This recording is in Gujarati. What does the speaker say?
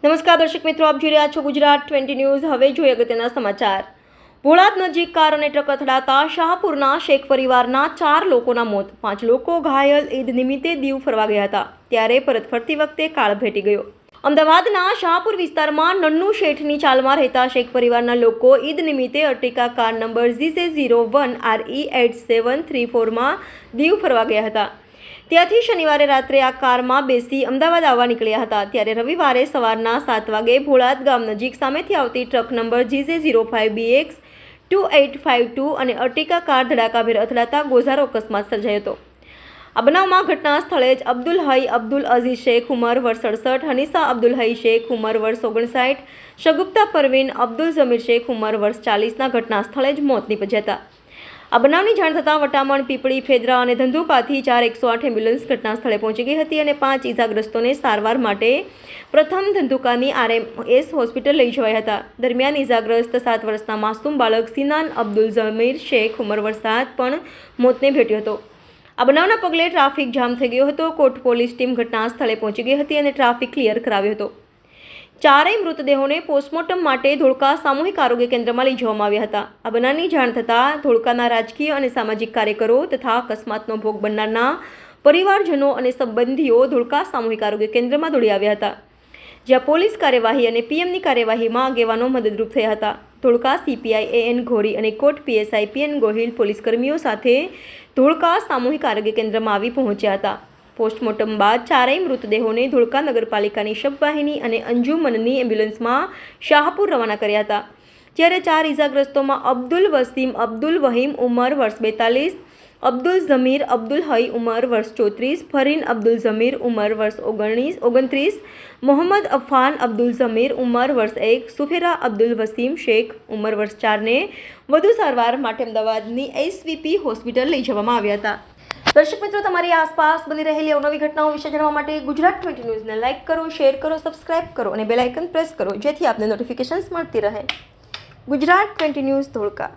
નમસ્કાર દર્શક મિત્રો, આપ જોઈ રહ્યા છો ગુજરાત 20 ન્યૂઝ। હવે જોઈએ અગત્યના સમાચાર। ભોળાદ નજીક કાર અને ટ્રક અથડાતા શાહપુરના શેખ પરિવારના 4 લોકોના મોત, 5 લોકો ઘાયલ। ઈદ નિમિત્તે દીવ ફરવા ગયા હતા ત્યારે પરત ફરતી વખતે કાળ ભેટી ગયો। અમદાવાદના શાહપુર વિસ્તારમાં નન્નુ શેઠની ચાલમાં રહેતા શેખ પરિવારના લોકો ઈદ નિમિત્તે અર્ટિકા કાર નંબર GJ01RE8734માં દીવ ફરવા ગયા હતા। ત્યાંથી શનિવારે રાત્રે આ કારમાં બેસી અમદાવાદ આવવા નીકળ્યા હતા ત્યારે રવિવારે સવારના 7 વાગે ભોળાદ ગામ નજીક સામેથી આવતી ટ્રક નંબર GJ05BX2852 અને અર્ટિકા કાર ધડાકાભેર અથડાતા ગોઝારો અકસ્માત સર્જાયો હતો। આ બનાવમાં ઘટના સ્થળે જ અબ્દુલ હઈ અબ્દુલ અઝીઝ શેખ ઉંમર વર્ષ 67, હનીસા અબ્દુલ હઈ શેખ ઉંમર વર્ષ 59, શગુફ્તા પરવીન અબ્દુલ જમીર શેખ ઉંમર વર્ષ 40ના ઘટના સ્થળે જ મોત નીપજ્યા હતા। આ બનાવની જાણ થતાં વટામણ, પીપળી, ફેદરા અને ધંધુકાથી 4 108 એમ્બ્યુલન્સ ઘટના સ્થળે પહોંચી ગઈ હતી અને 5 ઇજાગ્રસ્તોને સારવાર માટે પ્રથમ ધંધુકાની RMS હોસ્પિટલ લઈ જવાયા હતા। દરમિયાન ઇજાગ્રસ્ત 7 વર્ષના માસૂમ બાળક સિનાન અબ્દુલ જમીર શેખ ઉંમર વર્ષ 7 પણ મોતને ભેટ્યો હતો। આ બનાવના પગલે ટ્રાફિક જામ થઈ ગયો હતો। કોટ પોલીસ ટીમ ઘટના સ્થળે પહોંચી ગઈ હતી અને ટ્રાફિક ક્લિયર કરાવ્યો હતો। ચારેય મૃતદેહોને પોસ્ટમોર્ટમ માટે ધોળકા સામૂહિક આરોગ્ય કેન્દ્રમાં લઈ જવામાં આવ્યા હતા। આ બનાવની જાણ થતાં ધોળકાના રાજકીય અને સામાજિક કાર્યકરો તથા અકસ્માતનો ભોગ બનનારના પરિવારજનો અને સંબંધીઓ ધોળકા સામૂહિક આરોગ્ય કેન્દ્રમાં દોડી આવ્યા હતા, જ્યાં પોલીસ કાર્યવાહી અને પીએમની કાર્યવાહીમાં આગેવાનો મદદરૂપ થયા હતા। ધોળકા CPI AN ઘોરી અને કોટ PSI PN ગોહિલ પોલીસકર્મીઓ સાથે ધોળકા સામૂહિક આરોગ્ય કેન્દ્રમાં આવી પહોંચ્યા હતા। પોસ્ટમોર્ટમ બાદ ચારેય મૃતદેહોને ધોળકા નગરપાલિકાની શબવાહિની અને અંજુમનની એમ્બ્યુલન્સમાં શાહપુર રવાના કર્યા હતા। જ્યારે 4 ઇજાગ્રસ્તોમાં અબ્દુલ વસીમ અબ્દુલ વહીમ ઉંમર વર્ષ 42, અબ્દુલ જમીર અબ્દુલ હઈ ઉંમર વર્ષ 34, ફરીન અબ્દુલ જમીર ઉંમર વર્ષ 29, મોહમ્મદ અફાન અબ્દુલ જમીર ઉંમર વર્ષ 1, સુફેરા અબ્દુલ વસીમ શેખ ઉંમર વર્ષ 4ને વધુ સારવાર માટે અમદાવાદની SVP હોસ્પિટલ લઈ જવામાં આવ્યા હતા। દર્શક મિત્રો, તમારી આસપાસ બની રહેલી અવનવી ઘટનાઓ વિશે જાણવા માટે ગુજરાત 20 ન્યૂઝને લાઇક કરો, શેર કરો, સબસ્ક્રાઇબ કરો અને બેલ આઇકન પ્રેસ કરો, જેથી આપને નોટિફિકેશન્સ મળતી રહે। ગુજરાત 20 ન્યૂઝ ધોળકા।